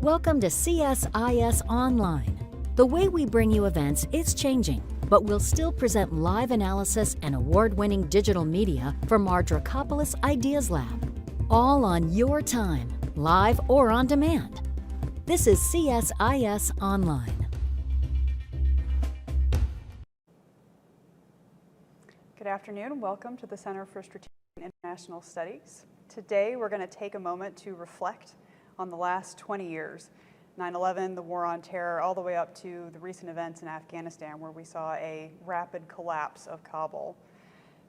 Welcome to CSIS Online. The way we bring you events is changing, but we'll still present live analysis and award-winning digital media from our Dracopolis Ideas Lab. All on your time, live or on demand. This is CSIS Online. Good afternoon. Welcome to the Center for Strategic and International Studies. Today, we're going to take a moment to reflect on the last 20 years, 9/11, the war on terror, all the way up to the recent events in Afghanistan, where we saw a rapid collapse of Kabul.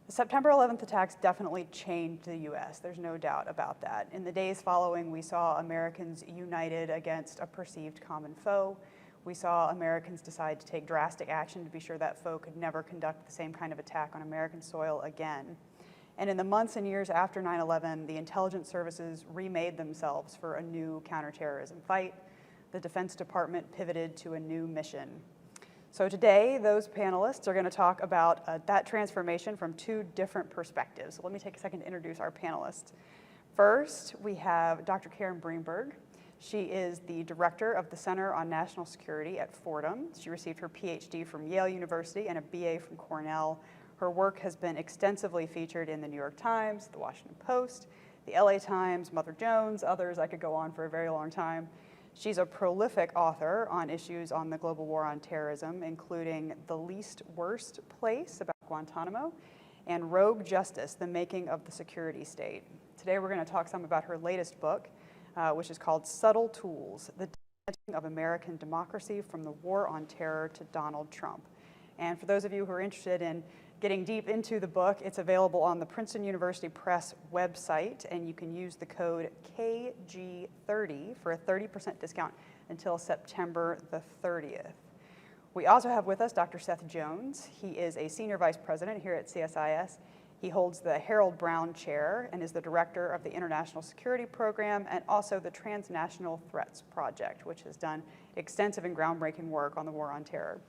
The September 11th attacks definitely changed the U.S. There's no doubt about that. In the days following, we saw Americans united against a perceived common foe. We saw Americans decide to take drastic action to be sure that foe could never conduct the same kind of attack on American soil again. And in the months and years after 9/11, the intelligence services remade themselves for a new counterterrorism fight. The Defense Department pivoted to a new mission. So today, those panelists are going to talk about that transformation from two different perspectives. So let me take a second to introduce our panelists. First, we have Dr. Karen Greenberg. She is the director of the Center on National Security at Fordham. She received her PhD from Yale University and a BA from Cornell. Her work has been extensively featured in the New York Times, the Washington Post, the LA Times, Mother Jones, others. I could go on for a very long time. She's a prolific author on issues on the global war on terrorism, including The Least Worst Place about Guantanamo and Rogue Justice, The Making of the Security State. Today we're going to talk some about her latest book, which is called Subtle Tools, The Dismantling of American Democracy from the War on Terror to Donald Trump. And for those of you who are interested in getting deep into the book, it's available on the Princeton University Press website, and you can use the code KG30 for a 30% discount until September the 30th. We also have with us Dr. Seth Jones. He is a senior vice president here at CSIS. He holds the Harold Brown Chair and is the director of the International Security Program and also the Transnational Threats Project, which has done extensive and groundbreaking work on the war on terror.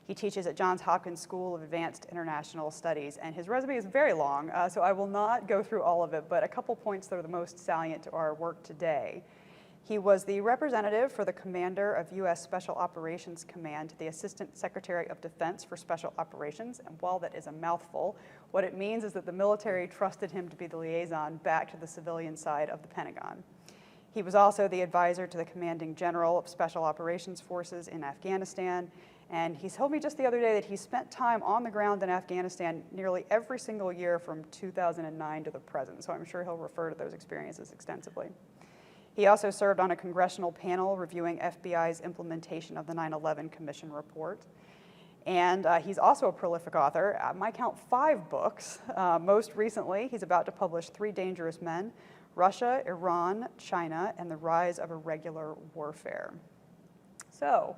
He teaches at Johns Hopkins School of Advanced International Studies, and his resume is very long, so I will not go through all of it, but a couple points that are the most salient to our work today. He was the representative for the commander of U.S. Special Operations Command to the Assistant Secretary of Defense for Special Operations, and while that is a mouthful, what it means is that the military trusted him to be the liaison back to the civilian side of the Pentagon. He was also the advisor to the commanding general of Special Operations Forces in Afghanistan, and he told me just the other day that he spent time on the ground in Afghanistan nearly every single year from 2009 to the present, so I'm sure he'll refer to those experiences extensively. He also served on a congressional panel reviewing FBI's implementation of the 9/11 Commission report. And he's also a prolific author. At my count, 5 books. Most recently, he's about to publish 3 Dangerous Men: Russia, Iran, China, and the Rise of Irregular Warfare. So,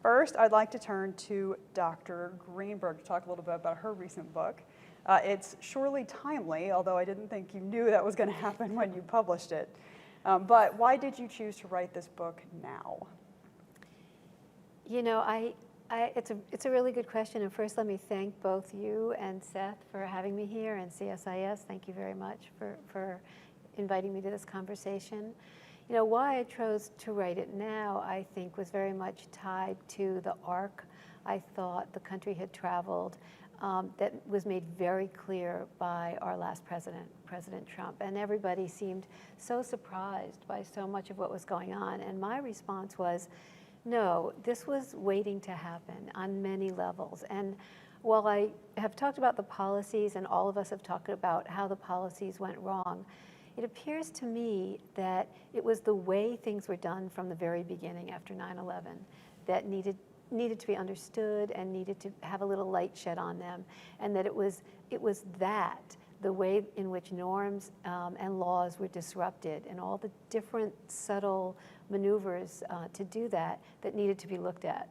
first, I'd like to turn to Dr. Greenberg to talk a little bit about her recent book. It's surely timely, although I didn't think you knew that was going to happen when you published it. But why did you choose to write this book now? You know, it's a really good question. And first, let me thank both you and Seth for having me here, and CSIS. Thank you very much for inviting me to this conversation. You know, why I chose to write it now, I think, was very much tied to the arc I thought the country had traveled that was made very clear by our last president, President Trump. And everybody seemed so surprised by so much of what was going on. And my response was, no, this was waiting to happen on many levels. And while I have talked about the policies, and all of us have talked about how the policies went wrong, it appears to me that it was the way things were done from the very beginning after 9/11 that needed to be understood and needed to have a little light shed on them, and that it was that, the way in which norms and laws were disrupted and all the different subtle maneuvers to do that needed to be looked at.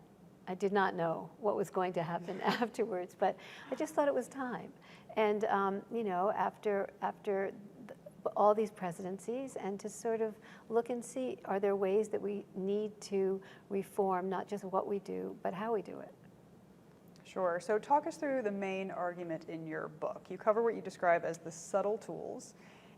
I did not know what was going to happen afterwards, but I just thought it was time. And you know, after all these presidencies, and to sort of look and see, are there ways that we need to reform not just what we do, but how we do it? Sure. So talk us through the main argument in your book. You cover what you describe as the subtle tools,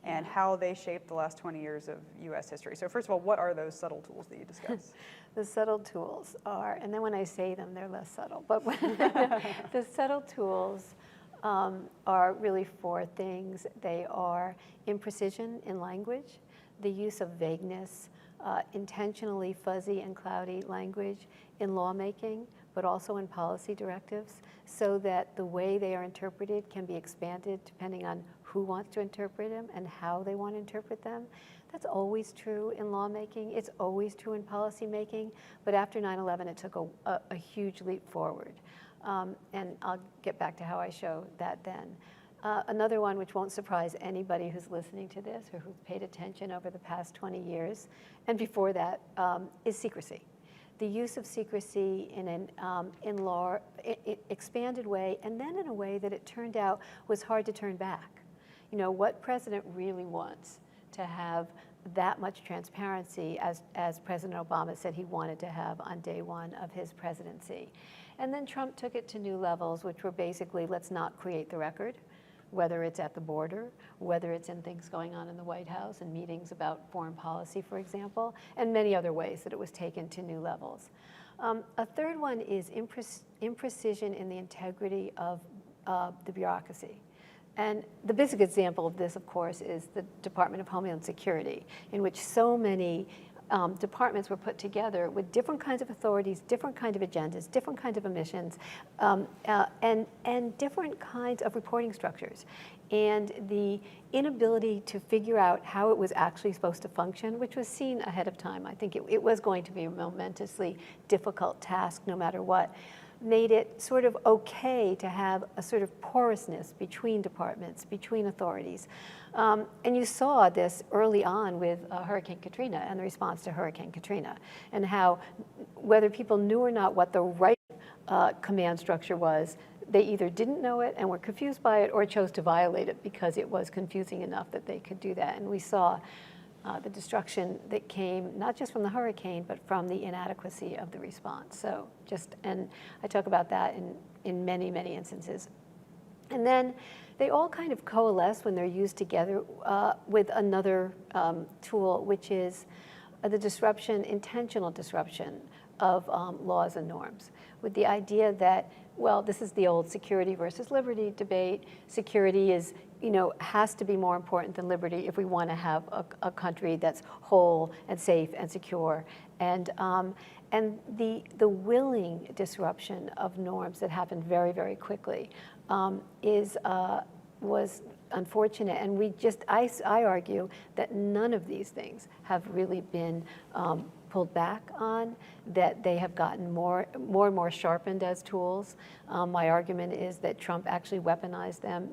and how they shaped the last 20 years of U.S. history. So first of all, what are those subtle tools that you discuss? The subtle tools are, and then when I say them, they're less subtle, but the subtle tools are really four things. They are imprecision in language, the use of vagueness, intentionally fuzzy and cloudy language in lawmaking, but also in policy directives, so that the way they are interpreted can be expanded depending on who wants to interpret them and how they want to interpret them. That's always true in lawmaking. It's always true in policymaking. But after 9/11, it took a huge leap forward. And I'll get back to how I show that then. Another one which won't surprise anybody who's listening to this or who's paid attention over the past 20 years, and before that, is secrecy. The use of secrecy in an expanded way, and then in a way that it turned out was hard to turn back. You know, what president really wants to have that much transparency as President Obama said he wanted to have on day one of his presidency. And then Trump took it to new levels, which were basically, let's not create the record, whether it's at the border, whether it's in things going on in the White House and meetings about foreign policy, for example, and many other ways that it was taken to new levels. A third one is imprecision in the integrity of the bureaucracy. And the basic example of this, of course, is the Department of Homeland Security, in which so many departments were put together with different kinds of authorities, different kinds of agendas, different kinds of missions, and different kinds of reporting structures. And the inability to figure out how it was actually supposed to function, which was seen ahead of time. I think it was going to be a momentously difficult task no matter what, made it sort of okay to have a sort of porousness between departments, between authorities. And you saw this early on with Hurricane Katrina and the response to Hurricane Katrina, and how whether people knew or not what the right command structure was, they either didn't know it and were confused by it or chose to violate it because it was confusing enough that they could do that. And we saw the destruction that came not just from the hurricane, but from the inadequacy of the response. So and I talk about that in many, many instances. And then they all kind of coalesce when they're used together with another tool, which is the disruption, intentional disruption of laws and norms, with the idea that, well, this is the old security versus liberty debate. Security is, has to be more important than liberty if we want to have a country that's whole and safe and secure. And the willing disruption of norms that happened very, very quickly was unfortunate. And I argue that none of these things have really been pulled back on, that they have gotten more and more sharpened as tools. My argument is that Trump actually weaponized them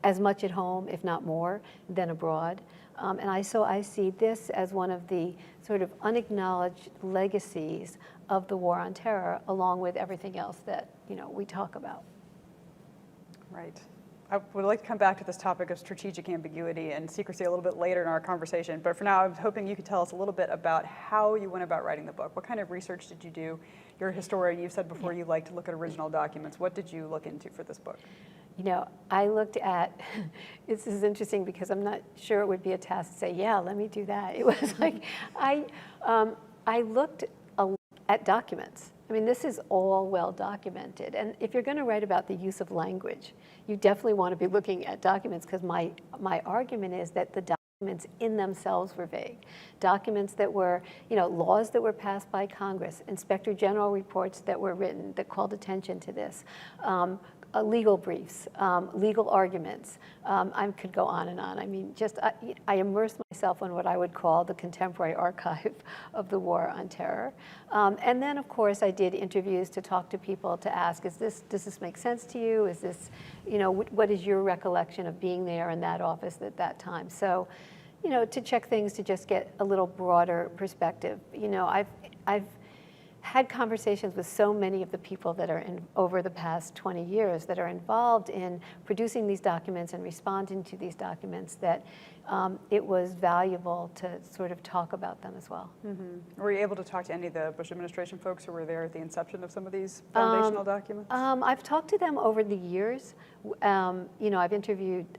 as much at home, if not more, than abroad. And I see this as one of the sort of unacknowledged legacies of the war on terror, along with everything else that we talk about. Right. I would like to come back to this topic of strategic ambiguity and secrecy a little bit later in our conversation, but for now I was hoping you could tell us a little bit about how you went about writing the book. What kind of research did you do? You're a historian, you've said before you like to look at original documents. What did you look into for this book? I looked at, this is interesting because I'm not sure it would be a task to say, yeah, let me do that. It was like, I looked at documents. I mean, this is all well documented. And if you're going to write about the use of language, you definitely want to be looking at documents, because my argument is that the documents in themselves were vague. Documents that were, laws that were passed by Congress, Inspector General reports that were written that called attention to this, legal briefs, legal arguments. I could go on and on. I mean, I immersed myself in what I would call the contemporary archive of the war on terror. And then, of course, I did interviews to talk to people to ask, does this make sense to you? Is this, what is your recollection of being there in that office at that time? So, to check things, to just get a little broader perspective. I've had conversations with so many of the people that are over the past 20 years that are involved in producing these documents and responding to these documents, that it was valuable to sort of talk about them as well. Mm-hmm. Were you able to talk to any of the Bush administration folks who were there at the inception of some of these foundational documents? I've talked to them over the years. I've interviewed,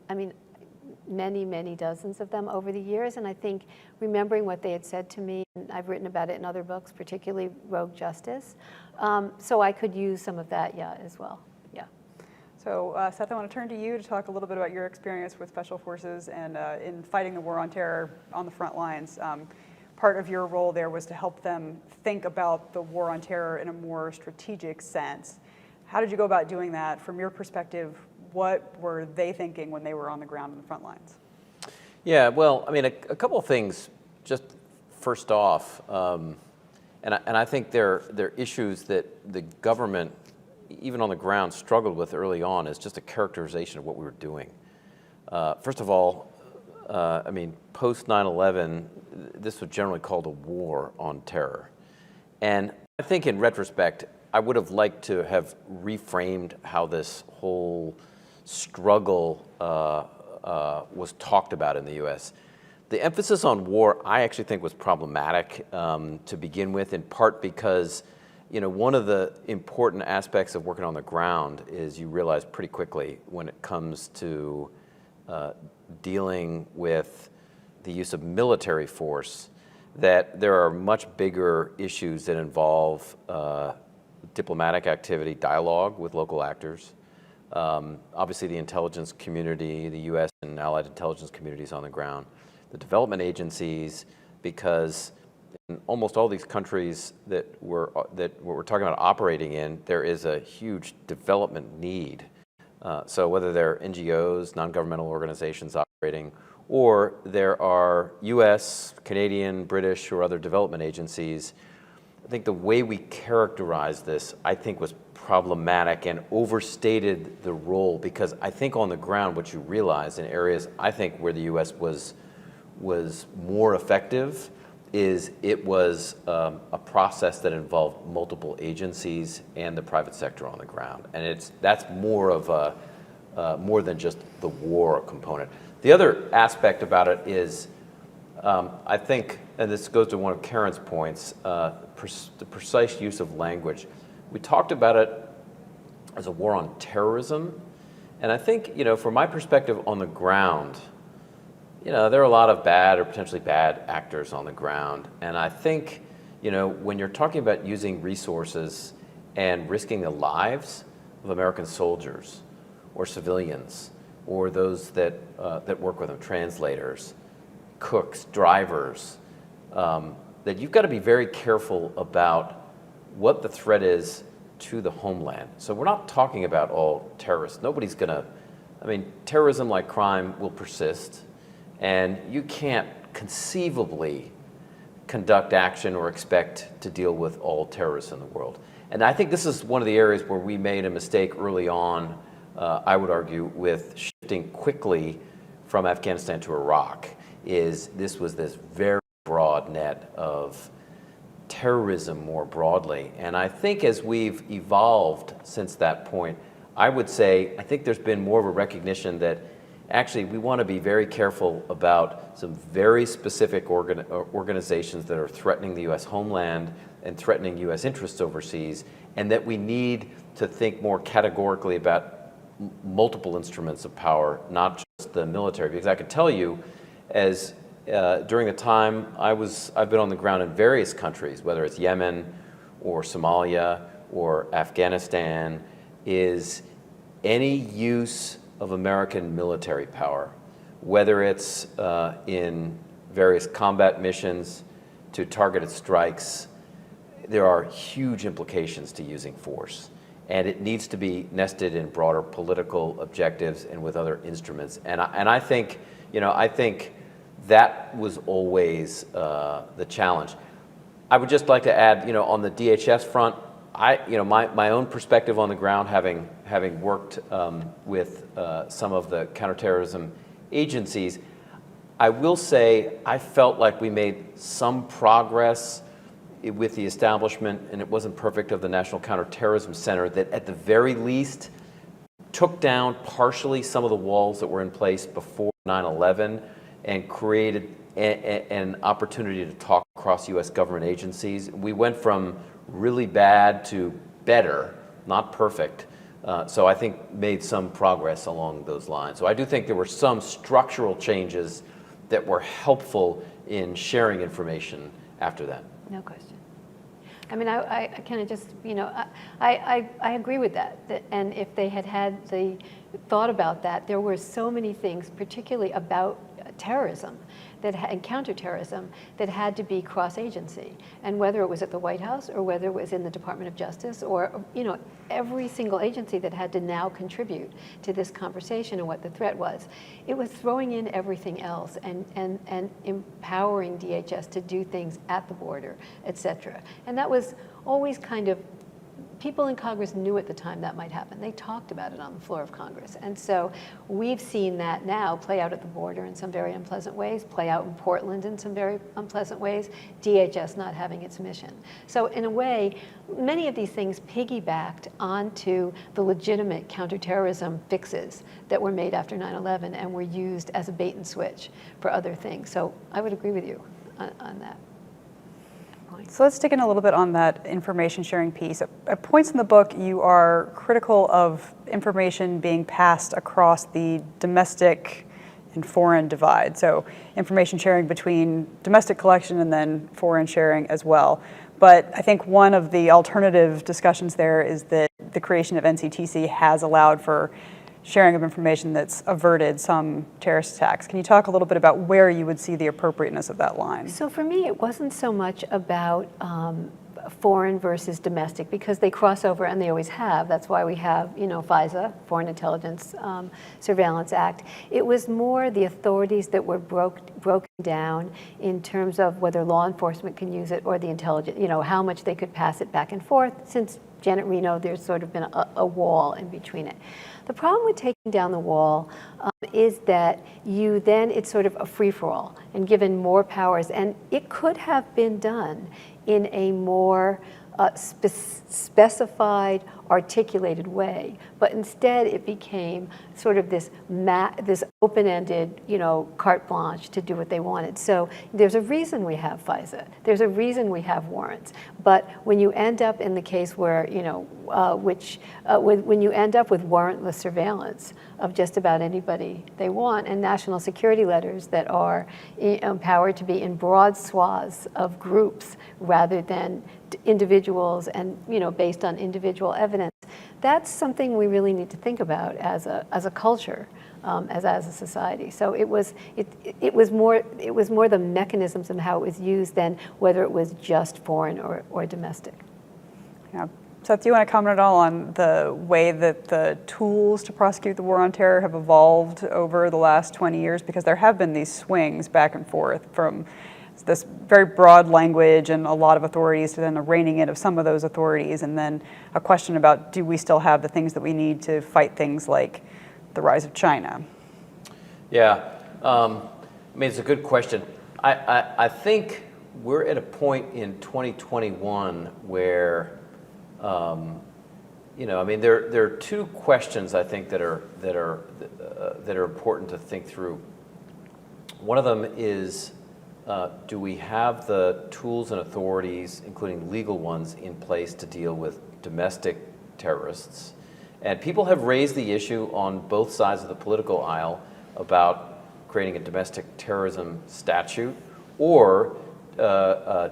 many, many dozens of them over the years, and I think remembering what they had said to me, and I've written about it in other books, particularly Rogue Justice, so I could use some of that, as well, So Seth, I want to turn to you to talk a little bit about your experience with Special Forces and in fighting the war on terror on the front lines. Part of your role there was to help them think about the war on terror in a more strategic sense. How did you go about doing that? From your perspective, what were they thinking when they were on the ground in the front lines? Yeah, well, I mean, a couple of things. Just first off, and I think they're issues that the government, even on the ground, struggled with early on, is just a characterization of what we were doing. First of all, I mean, post 9/11, this was generally called a war on terror. And I think in retrospect, I would have liked to have reframed how this whole struggle was talked about in the U.S. The emphasis on war, I actually think, was problematic to begin with, in part because, you know, one of the important aspects of working on the ground is you realize pretty quickly when it comes to dealing with the use of military force that there are much bigger issues that involve diplomatic activity, dialogue with local actors, obviously the intelligence community, the U.S. and allied intelligence communities on the ground, the development agencies, because in almost all these countries that we're talking about operating in, there is a huge development need. So whether they're NGOs, non-governmental organizations operating, or there are U.S., Canadian, British, or other development agencies, I think the way we characterized this, I think, was problematic and overstated the role, because I think on the ground what you realize in areas, I think, where the U.S. was more effective is it was a process that involved multiple agencies and the private sector on the ground. And that's more of a, more than just the war component. The other aspect about it is, I think, and this goes to one of Karen's points, the precise use of language. We talked about it as a war on terrorism. And I think, you know, from my perspective on the ground, you know, there are a lot of bad or potentially bad actors on the ground. And I think, you know, when you're talking about using resources and risking the lives of American soldiers or civilians or those that work with them, translators, cooks, drivers, that you've got to be very careful about what the threat is to the homeland. So we're not talking about all terrorists. Nobody's going to, I mean, terrorism like crime will persist. And you can't conceivably conduct action or expect to deal with all terrorists in the world. And I think this is one of the areas where we made a mistake early on, I would argue, with shifting quickly from Afghanistan to Iraq, is this was this very broad net of terrorism more broadly. And I think as we've evolved since that point, I would say, I think there's been more of a recognition that actually, we want to be very careful about some very specific organizations that are threatening the U.S. homeland and threatening U.S. interests overseas, and that we need to think more categorically about multiple instruments of power, not just the military. Because I can tell you, as during the time I've been on the ground in various countries, whether it's Yemen or Somalia or Afghanistan, is any use of American military power, whether it's in various combat missions to targeted strikes, there are huge implications to using force. And it needs to be nested in broader political objectives and with other instruments. And I think, you know, I think that was always the challenge. I would just like to add, you know, on the DHS front, my own perspective on the ground, having worked with some of the counterterrorism agencies, I will say I felt like we made some progress with the establishment, and it wasn't perfect, of the National Counterterrorism Center, that at the very least took down partially some of the walls that were in place before 9/11 and created an opportunity to talk across U.S. government agencies. We went from really bad to better, not perfect, So I think made some progress along those lines. So I do think there were some structural changes that were helpful in sharing information after that. No question. I mean, I kind of just, you know, I agree with that. And if they had the thought about that, there were so many things, particularly about terrorism and counterterrorism, that had to be cross-agency. And whether it was at the White House or whether it was in the Department of Justice or, you know, every single agency that had to now contribute to this conversation and what the threat was, it was throwing in everything else and empowering DHS to do things at the border, et cetera. And that was always kind of, people in Congress knew at the time that might happen. They talked about it on the floor of Congress. And so we've seen that now play out at the border in some very unpleasant ways, play out in Portland in some very unpleasant ways, DHS not having its mission. So in a way, many of these things piggybacked onto the legitimate counterterrorism fixes that were made after 9/11 and were used as a bait and switch for other things. So I would agree with you on that. So let's dig in a little bit on that information sharing piece. At points in the book, you are critical of information being passed across the domestic and foreign divide. So information sharing between domestic collection and then foreign sharing as well. But I think one of the alternative discussions there is that the creation of NCTC has allowed for sharing of information that's averted some terrorist attacks. Can you talk a little bit about where you would see the appropriateness of that line? So for me, it wasn't so much about foreign versus domestic, because they cross over and they always have. That's why we have, you know, FISA, Foreign Intelligence Surveillance Act. It was more the authorities that were broken down in terms of whether law enforcement can use it or the intelligence, you know, how much they could pass it back and forth. Since Janet Reno, there's sort of been a wall in between it. The problem with taking down the wall is that it's sort of a free-for-all and given more powers. And it could have been done in a more specified, articulated way, but instead it became sort of this open-ended, you know, carte blanche to do what they wanted. So there's a reason we have FISA. There's a reason we have warrants. But when you end up in the case where, you know, when you end up with warrantless surveillance of just about anybody they want, and national security letters that are empowered to be in broad swaths of groups rather than individuals and, you know, based on individual evidence, that's something we really need to think about as a culture, as a society. So it was more the mechanisms and how it was used than whether it was just foreign or domestic. Yeah. Seth, do you want to comment at all on the way that the tools to prosecute the war on terror have evolved over the last 20 years? Because there have been these swings back and forth from this very broad language and a lot of authorities to then the reining in of some of those authorities, and then a question about, do we still have the things that we need to fight things like the rise of China? Yeah, I mean, it's a good question. I think we're at a point in 2021 where, you know, I mean, there are two questions I think that are important to think through. One of them is, do we have the tools and authorities, including legal ones, in place to deal with domestic terrorists? And people have raised the issue on both sides of the political aisle about creating a domestic terrorism statute or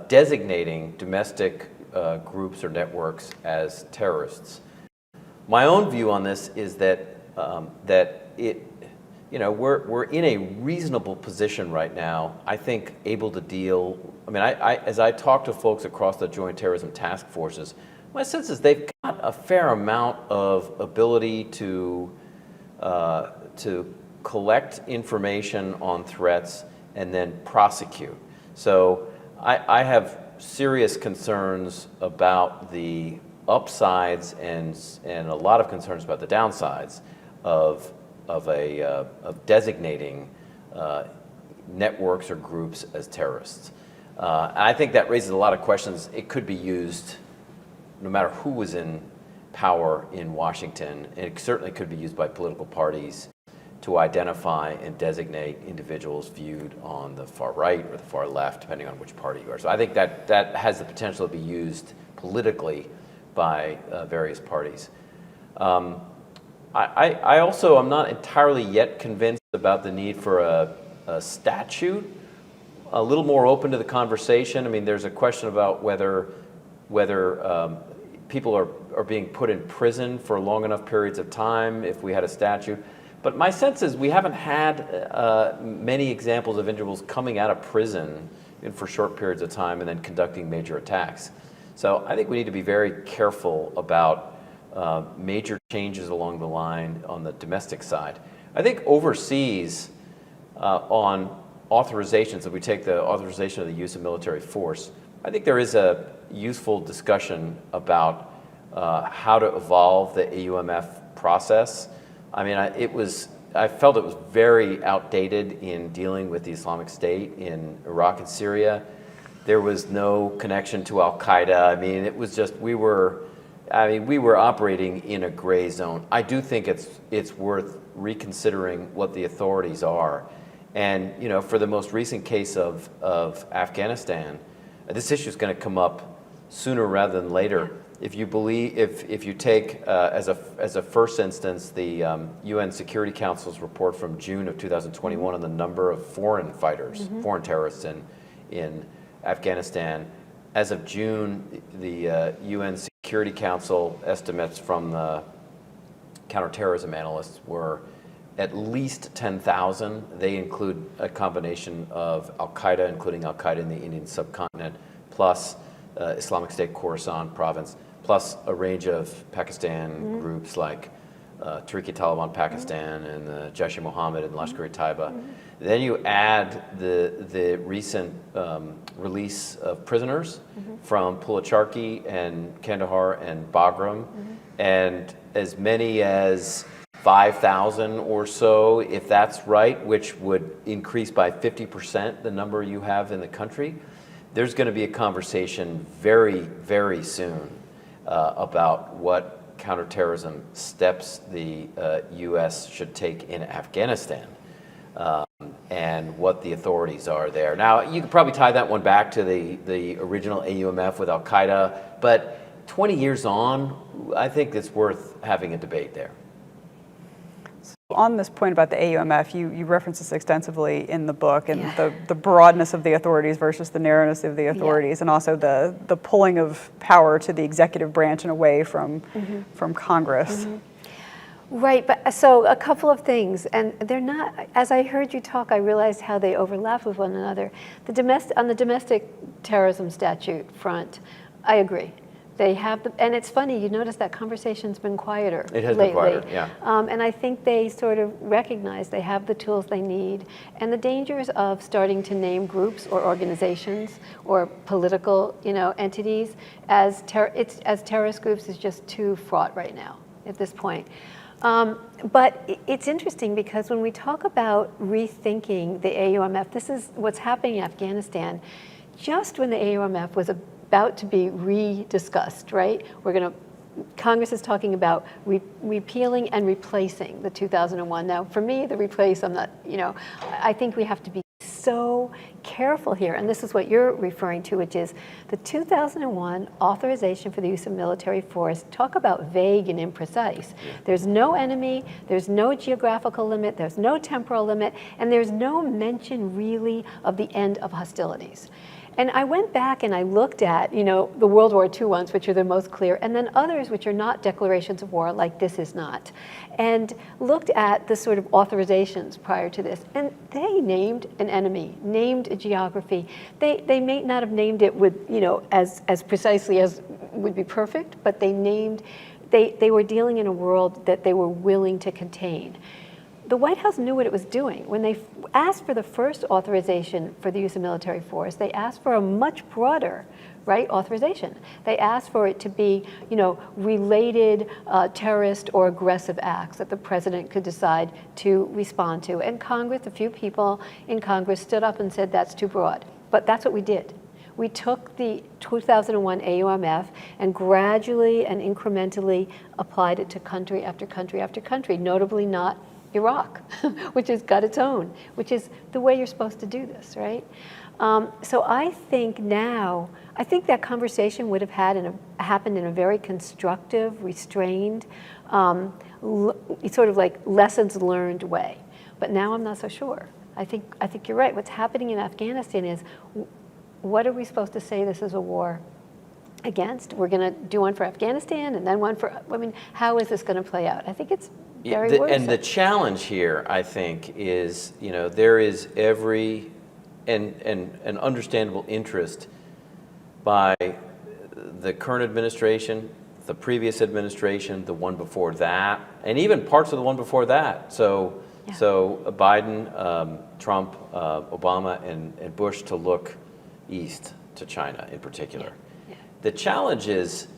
designating domestic groups or networks as terrorists. My own view on this is that you know, we're in a reasonable position right now, I think, able to deal. I mean, as I talk to folks across the Joint Terrorism Task Forces, my sense is they've got a fair amount of ability to collect information on threats and then prosecute. So I have serious concerns about the upsides and a lot of concerns about the downsides of designating networks or groups as terrorists. I think that raises a lot of questions. It could be used no matter who was in power in Washington, and it certainly could be used by political parties to identify and designate individuals viewed on the far right or the far left, depending on which party you are. So I think that has the potential to be used politically by various parties. I also am not entirely yet convinced about the need for a statute. A little more open to the conversation. I mean, there's a question about whether people are being put in prison for long enough periods of time if we had a statute. But my sense is we haven't had many examples of individuals coming out of prison for short periods of time and then conducting major attacks. So I think we need to be very careful about major changes along the line on the domestic side. I think overseas on authorizations, if we take the authorization of the use of military force, I think there is a useful discussion about how to evolve the AUMF process. I mean, I felt it was very outdated in dealing with the Islamic State in Iraq and Syria. There was no connection to Al-Qaeda. I mean, it was just, we were operating in a gray zone. I do think it's worth reconsidering what the authorities are. And, you know, for the most recent case of Afghanistan, this issue is going to come up sooner rather than later. If you believe, if you take as a first instance the UN Security Council's report from June of 2021 on the number of foreign fighters, foreign terrorists in Afghanistan, as of June, the UN Security Council estimates from the counterterrorism analysts were at least 10,000. They include a combination of Al-Qaeda, including Al-Qaeda in the Indian subcontinent, plus Islamic State Khorasan province, plus a range of Pakistan groups like Tehrik-e-Taliban Pakistan and the Jaish-e-Mohammed and Lashkar-e-Taiba. Then you add the recent release of prisoners from Pulacharki and Kandahar and Bagram, and as many as 5,000 or so, if that's right, which would increase by 50% the number you have in the country. There's going to be a conversation very, very soon about what counterterrorism steps the U.S. should take in Afghanistan and what the authorities are there. Now, you could probably tie that one back to the original AUMF with Al-Qaeda, but 20 years on, I think it's worth having a debate there. On this point about the AUMF, you reference this extensively in the book, and the broadness of the authorities versus the narrowness of the authorities, and also the pulling of power to the executive branch and away from Congress. Right, but so a couple of things, and they're not, as I heard you talk, I realized how they overlap with one another. On the domestic terrorism statute front, I agree. They have, and it's funny, you notice that conversation's been quieter lately. It has been quieter, yeah. And I think they sort of recognize they have the tools they need, and the dangers of starting to name groups or organizations or political, entities as terrorist groups is just too fraught right now at this point. But it's interesting because when we talk about rethinking the AUMF, this is what's happening in Afghanistan. Just when the AUMF was about to be rediscussed, right? Congress is talking about repealing and replacing the 2001. Now, for me, the replace, I think we have to be so careful here, and this is what you're referring to, which is the 2001 authorization for the use of military force. Talk about vague and imprecise. There's no enemy, there's no geographical limit, there's no temporal limit, and there's no mention really of the end of hostilities. And I went back and I looked at, the World War II ones, which are the most clear, and then others which are not declarations of war, like this is not, and looked at the sort of authorizations prior to this. And they named an enemy, named a geography. They may not have named it with, as precisely as would be perfect, but they were dealing in a world that they were willing to contain. The White House knew what it was doing. When they asked for the first authorization for the use of military force, they asked for a much broader, authorization. They asked for it to be, related terrorist or aggressive acts that the president could decide to respond to. And Congress, a few people in Congress stood up and said that's too broad. But that's what we did. We took the 2001 AUMF and gradually and incrementally applied it to country after country after country, notably not Iraq, which has got its own, which is the way you're supposed to do this, right? So I think that conversation would have happened in a very constructive, restrained sort of like lessons learned way. But now I'm not so sure. I think you're right. What's happening in Afghanistan is, what are we supposed to say this is a war against? We're going to do one for Afghanistan and then one for, I mean, how is this going to play out? I think it's very worrisome. And the challenge here, I think, is, you know, there is every and an understandable interest by the current administration, the previous administration, the one before that, and even parts of the one before that. So, yeah. So Biden, Trump, Obama, and Bush to look east to China in particular. Yeah. Yeah. The challenge is,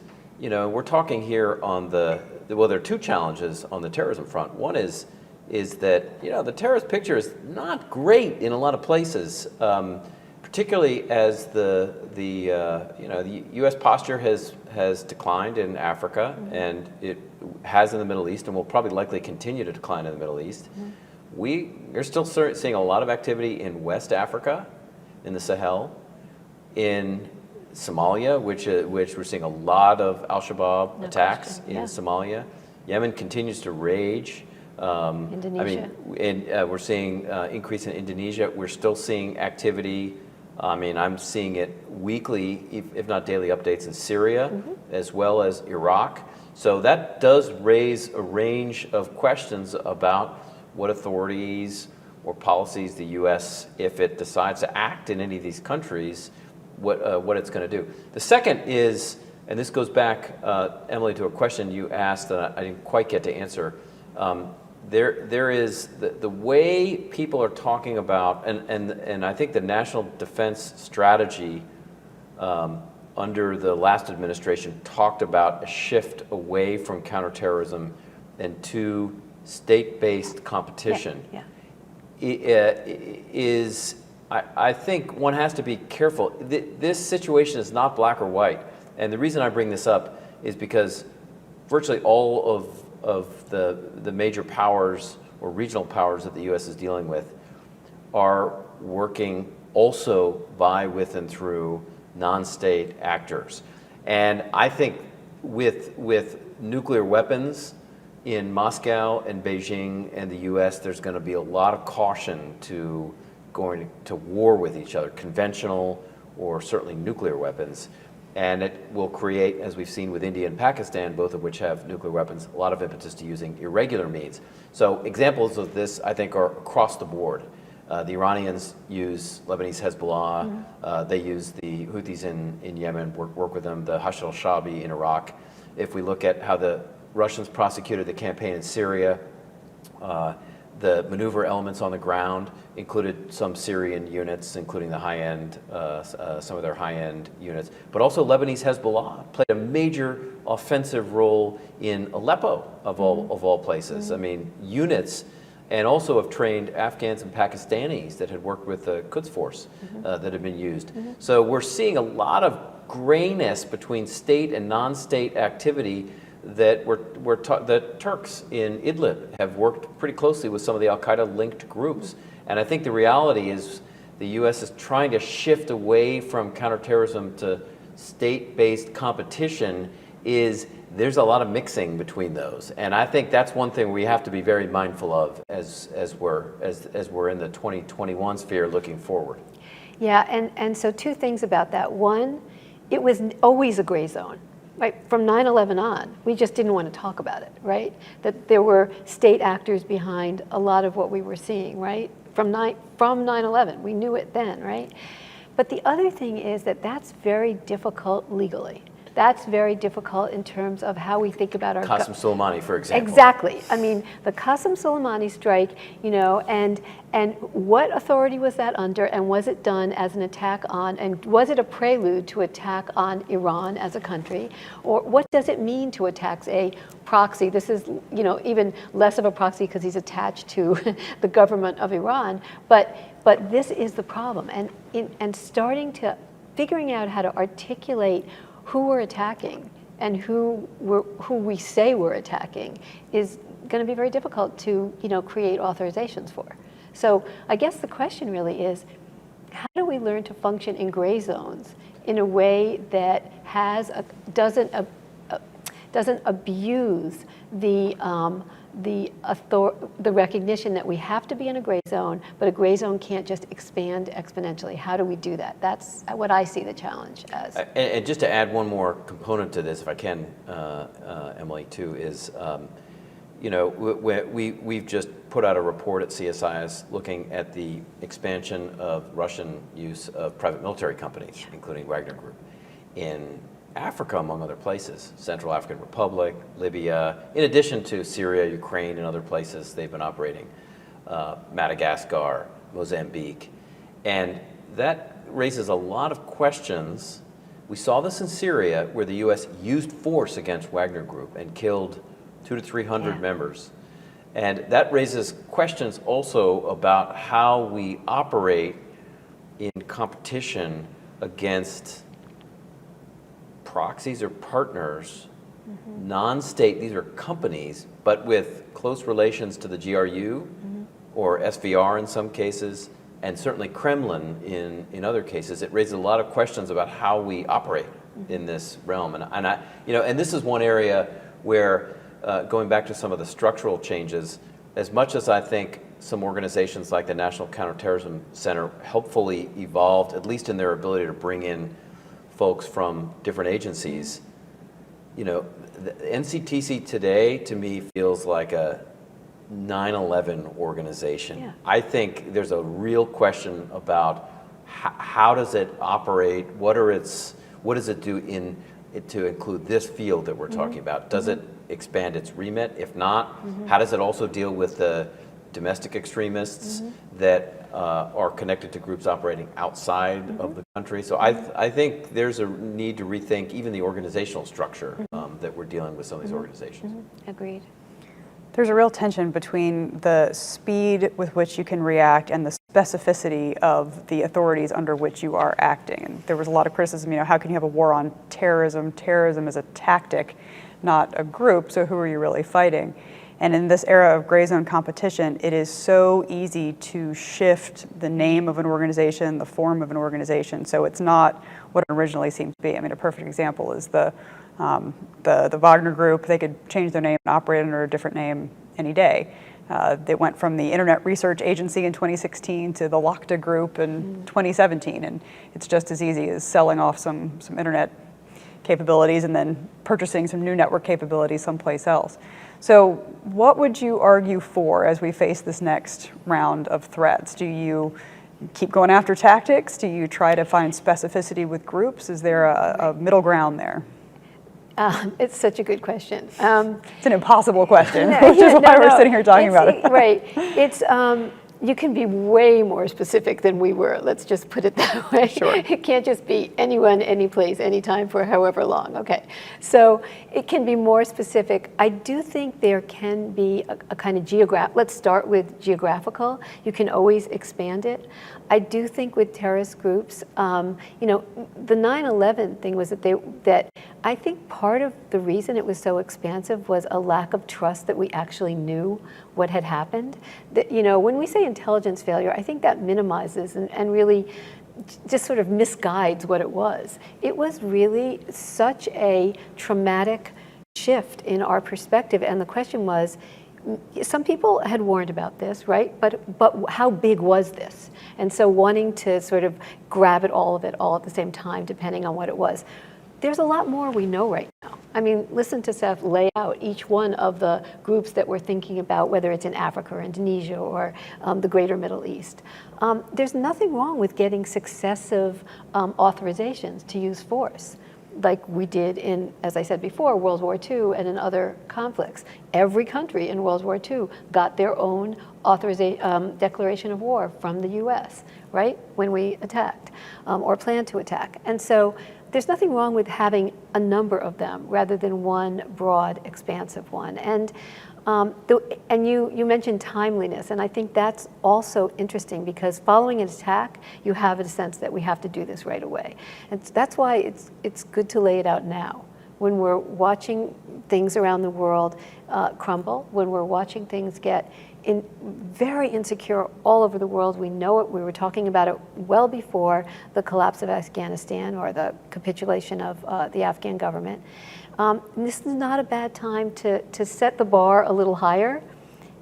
you know, we're talking here on well, there are two challenges on the terrorism front. One is that, you know, the terrorist picture is not great in a lot of places, particularly as the U.S. posture has declined in Africa, mm-hmm. and it has in the Middle East, and will probably likely continue to decline in the Middle East. Mm-hmm. We're still seeing a lot of activity in West Africa, in the Sahel, in Somalia, which we're seeing a lot of al-Shabaab attacks in Somalia. Yemen continues to rage. Indonesia. I mean, we're seeing increase in Indonesia. We're still seeing activity. I mean, I'm seeing it weekly, if not daily updates in Syria, mm-hmm. as well as Iraq. So that does raise a range of questions about what authorities or policies the U.S., if it decides to act in any of these countries, what it's going to do. The second is, and this goes back, Emily, to a question you asked that I didn't quite get to answer. There is the way people are talking about, and I think the national defense strategy under the last administration talked about a shift away from counterterrorism and to state-based competition. Yeah. I think one has to be careful. This situation is not black or white, and the reason I bring this up is because virtually all of the major powers or regional powers that the U.S. is dealing with are working also by, with, and through non-state actors. And I think with nuclear weapons in Moscow and Beijing and the U.S., there's going to be a lot of caution to going to war with each other, conventional or certainly nuclear weapons. And it will create, as we've seen with India and Pakistan, both of which have nuclear weapons, a lot of impetus to using irregular means. So examples of this, I think, are across the board. The Iranians use Lebanese Hezbollah. Mm-hmm. They use the Houthis in Yemen, work with them, the Hashd al-Shaabi in Iraq. If we look at how the Russians prosecuted the campaign in Syria, the maneuver elements on the ground included some Syrian units, including the high-end, some of their high-end units, but also Lebanese Hezbollah played a major offensive role in Aleppo, of all places. Mm-hmm. I mean, units, and also have trained Afghans and Pakistanis that had worked with the Quds Force, mm-hmm. That had been used. Mm-hmm. So we're seeing a lot of grayness between state and non-state activity that the Turks in Idlib have worked pretty closely with some of the al-Qaeda linked groups. And I think the reality is the U.S. is trying to shift away from counterterrorism to state-based competition. There's a lot of mixing between those. And I think that's one thing we have to be very mindful of as we're in the 2021 sphere looking forward. Yeah, and so two things about that. One, it was always a gray zone. Right, from 9/11 on, we just didn't want to talk about it, right? That there were state actors behind a lot of what we were seeing, right? From 9/11, we knew it then, right? But the other thing is that that's very difficult legally. That's very difficult in terms of how we think about our... Qasem Soleimani, for example. Exactly. I mean, the Qasem Soleimani strike, you know, and what authority was that under, and was it done as an attack on, and was it a prelude to attack on Iran as a country? Or what does it mean to attack a proxy? This is, you know, even less of a proxy because he's attached to the government of Iran. But this is the problem. And figuring out how to articulate who we're attacking and who we say we're attacking is going to be very difficult to, you know, create authorizations for. So I guess the question really is, how do we learn to function in gray zones in a way that doesn't doesn't abuse the recognition that we have to be in a gray zone, but a gray zone can't just expand exponentially. How do we do that? That's what I see the challenge as. And just to add one more component to this, if I can, Emily, too, is we've just put out a report at CSIS looking at the expansion of Russian use of private military companies, including Wagner Group, in Africa, among other places, Central African Republic, Libya, in addition to Syria, Ukraine, and other places they've been operating, Madagascar, Mozambique. And that raises a lot of questions. We saw this in Syria, where the U.S. used force against Wagner Group and killed 200 to 300 members. And that raises questions also about how we operate in competition against proxies or partners, non-state, these are companies, but with close relations to the GRU or SVR in some cases, and certainly Kremlin in other cases. It raises a lot of questions about how we operate in this realm. And this is one area where, going back to some of the structural changes, as much as I think some organizations like the National Counterterrorism Center helpfully evolved, at least in their ability to bring in folks from different agencies, the NCTC today, to me, feels like a 9/11 organization. Yeah. I think there's a real question about how does it operate, what does it do to include this field that we're talking about? Does it expand its remit? If not, how does it also deal with the domestic extremists that are connected to groups operating outside of the country? So I think there's a need to rethink even the organizational structure that we're dealing with some of these organizations. Agreed. There's a real tension between the speed with which you can react and the specificity of the authorities under which you are acting. And there was a lot of criticism, how can you have a war on terrorism? Terrorism is a tactic, not a group, so who are you really fighting? And in this era of gray zone competition, it is so easy to shift the name of an organization, the form of an organization, so it's not what it originally seemed to be. I mean, a perfect example is the Wagner Group. They could change their name and operate under a different name any day. They went from the Internet Research Agency in 2016 to the Lakta Group in 2017, and it's just as easy as selling off some internet capabilities and then purchasing some new network capabilities someplace else. So what would you argue for as we face this next round of threats? Do you keep going after tactics? Do you try to find specificity with groups? Is there a middle ground there? It's such a good question. It's an impossible question, which is why we're sitting here talking about it. Right. It's you can be way more specific than we were. Let's just put it that way. Sure. It can't just be anyone, any place, anytime for however long. Okay. So it can be more specific. I do think there can be a kind of let's start with geographical. You can always expand it. I do think with terrorist groups, the 9/11 thing was that I think part of the reason it was so expansive was a lack of trust that we actually knew what had happened. That, when we say intelligence failure, I think that minimizes and really just sort of misguides what it was. It was really such a traumatic shift in our perspective, and the question was, some people had warned about this, right? But how big was this? And so wanting to sort of grab it all at the same time, depending on what it was. There's a lot more we know right now. I mean, listen to Seth lay out each one of the groups that we're thinking about, whether it's in Africa or Indonesia or the greater Middle East. There's nothing wrong with getting successive authorizations to use force, like we did in, as I said before, World War II and in other conflicts. Every country in World War II got their own declaration of war from the US, right, when we attacked or planned to attack. And so there's nothing wrong with having a number of them rather than one broad, expansive one. And you mentioned timeliness, and I think that's also interesting because following an attack, you have a sense that we have to do this right away. And that's why it's good to lay it out now. When we're watching things around the world crumble, when we're watching things get very insecure all over the world. We know it. We were talking about it well before the collapse of Afghanistan or the capitulation of the Afghan government. This is not a bad time to set the bar a little higher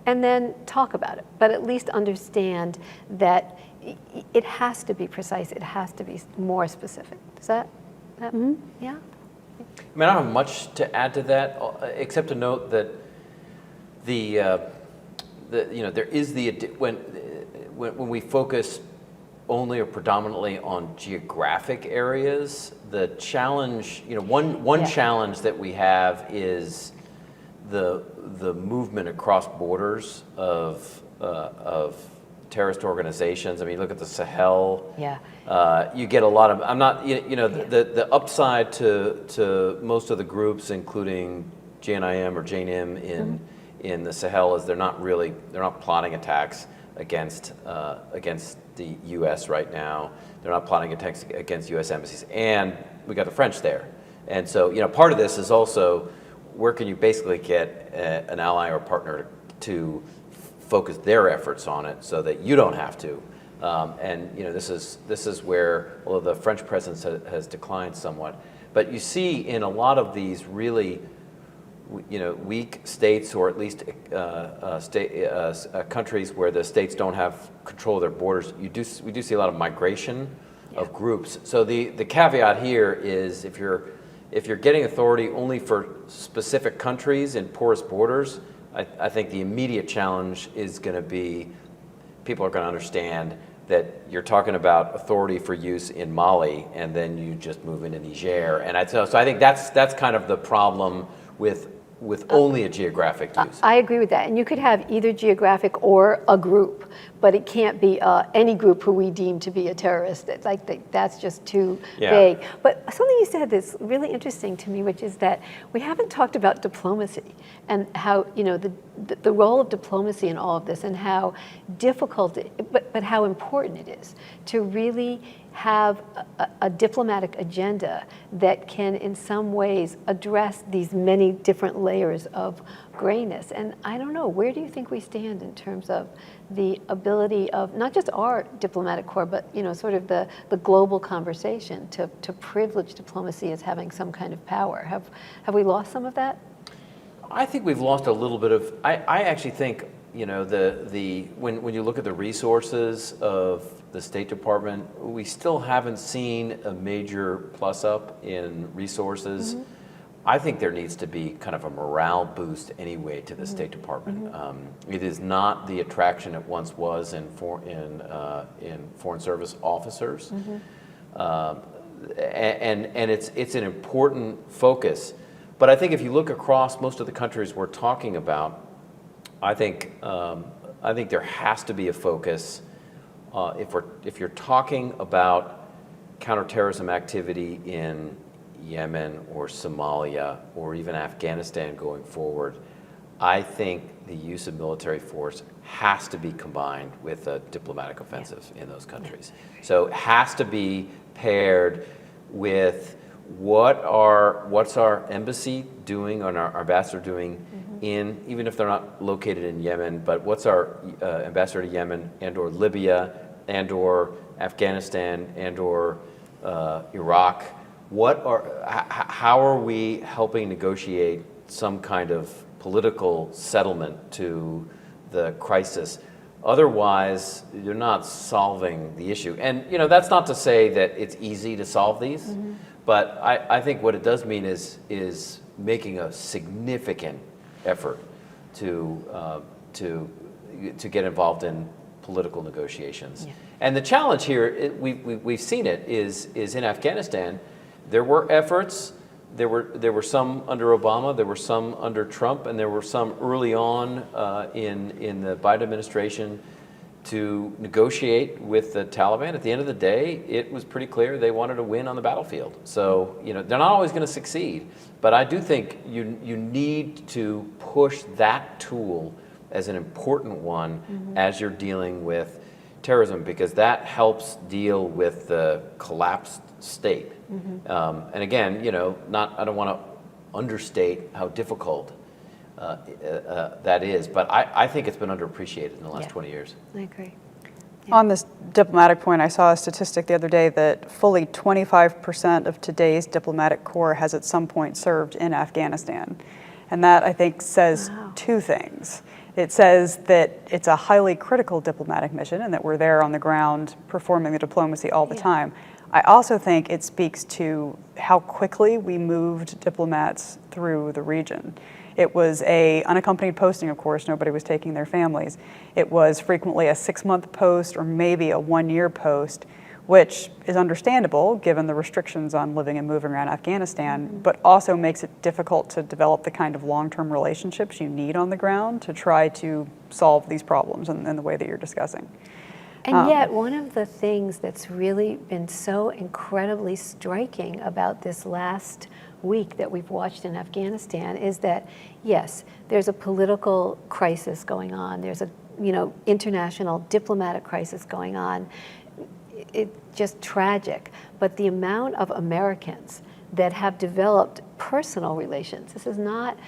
and then talk about it, but at least understand that it has to be precise. It has to be more specific. Does that yeah? I mean, I don't have much to add to that, except to note that there is when we focus only or predominantly on geographic areas, the challenge, one challenge that we have is the movement across borders of terrorist organizations. I mean, look at the Sahel. Yeah. You get a lot of. I'm not. The upside to most of the groups, including JNIM or JNIM in the Sahel, is they're not plotting attacks against the U.S. right now. They're not plotting attacks against U.S. embassies, and we got the French there. And so, part of this is also where can you basically get an ally or partner to focus their efforts on it so that you don't have to. This is where, although the French presence has declined somewhat, but you see in a lot of these really, weak states, or at least countries where the states don't have control of their borders, we do see a lot of migration of groups. So the caveat here is if you're getting authority only for specific countries and porous borders, I think the immediate challenge is going to be people are going to understand that you're talking about authority for use in Mali, and then you just move into Niger. And so I think that's kind of the problem with only a geographic use. I agree with that. And you could have either geographic or a group, but it can't be any group who we deem to be a terrorist. That's just too vague. But something you said that's really interesting to me, which is that we haven't talked about diplomacy and how, the role of diplomacy in all of this, and how difficult, but how important it is to really have a diplomatic agenda that can in some ways address these many different layers of grayness. And I don't know, where do you think we stand in terms of the ability of not just our diplomatic corps, but sort of the global conversation to privilege diplomacy as having some kind of power? Have we lost some of that? I think we've lost a little bit of. I actually think when you look at the resources of the State Department, we still haven't seen a major plus up in resources. I think there needs to be kind of a morale boost anyway to the State Department. It is not the attraction it once was in Foreign Service officers, and it's an important focus. But I think if you look across most of the countries we're talking about, I think there has to be a focus. If you're talking about counterterrorism activity in Yemen or Somalia or even Afghanistan going forward, I think the use of military force has to be combined with a diplomatic offensive in those countries. So it has to be paired with what's our embassy doing, or our ambassador doing in, even if they're not located in Yemen, but what's our ambassador to Yemen and or Libya and or Afghanistan and or Iraq? How are we helping negotiate some kind of political settlement to the crisis? Otherwise, you're not solving the issue. And that's not to say that it's easy to solve these, but I think what it does mean is making a significant effort to get involved in political negotiations. And the challenge here, we've seen it, is in Afghanistan. There were efforts. There were some under Obama. There were some under Trump, and there were some early on in the Biden administration to negotiate with the Taliban. At the end of the day, it was pretty clear they wanted to win on the battlefield. So they're not always going to succeed, but I do think you need to push that tool as an important one as you're dealing with terrorism, because that helps deal with the collapsed state. And again, I don't want to understate how difficult that is. But I think it's been underappreciated in the last 20 years. I agree. On this diplomatic point, I saw a statistic the other day that fully 25% of today's diplomatic corps has at some point served in Afghanistan. And that, I think, says two things. It says that it's a highly critical diplomatic mission and that we're there on the ground performing the diplomacy all the time. I also think it speaks to how quickly we moved diplomats through the region. It was an unaccompanied posting, of course. Nobody was taking their families. It was frequently a 6-month post or maybe a 1-year post, which is understandable given the restrictions on living and moving around Afghanistan, but also makes it difficult to develop the kind of long-term relationships you need on the ground to try to solve these problems in the way that you're discussing. And yet, one of the things that's really been so incredibly striking about this last week that we've watched in Afghanistan is that, yes, there's a political crisis going on. There's a, international diplomatic crisis going on. It's just tragic. But the amount of Americans that have developed personal relations. This is not,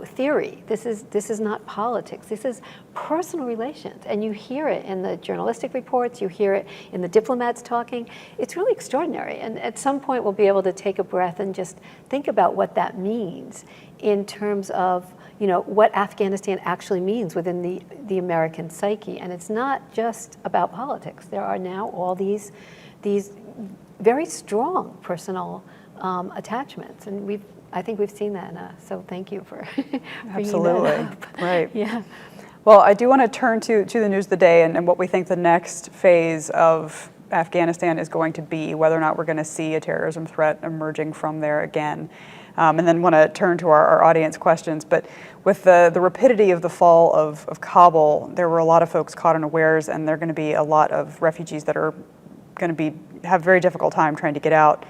theory. This is not politics. This is personal relations. And you hear it in the journalistic reports. You hear it in the diplomats talking. It's really extraordinary. And at some point, we'll be able to take a breath and just think about what that means in terms of, what Afghanistan actually means within the American psyche. And it's not just about politics. There are now all these very strong personal attachments, and I think we've seen that. So thank you for bringing that up. Right. Yeah. Well, I do want to turn to the news of the day and what we think the next phase of Afghanistan is going to be, whether or not we're going to see a terrorism threat emerging from there again. And then want to turn to our audience questions. But with the rapidity of the fall of Kabul, there were a lot of folks caught unawares, and there are going to be a lot of refugees that are going to have a very difficult time trying to get out.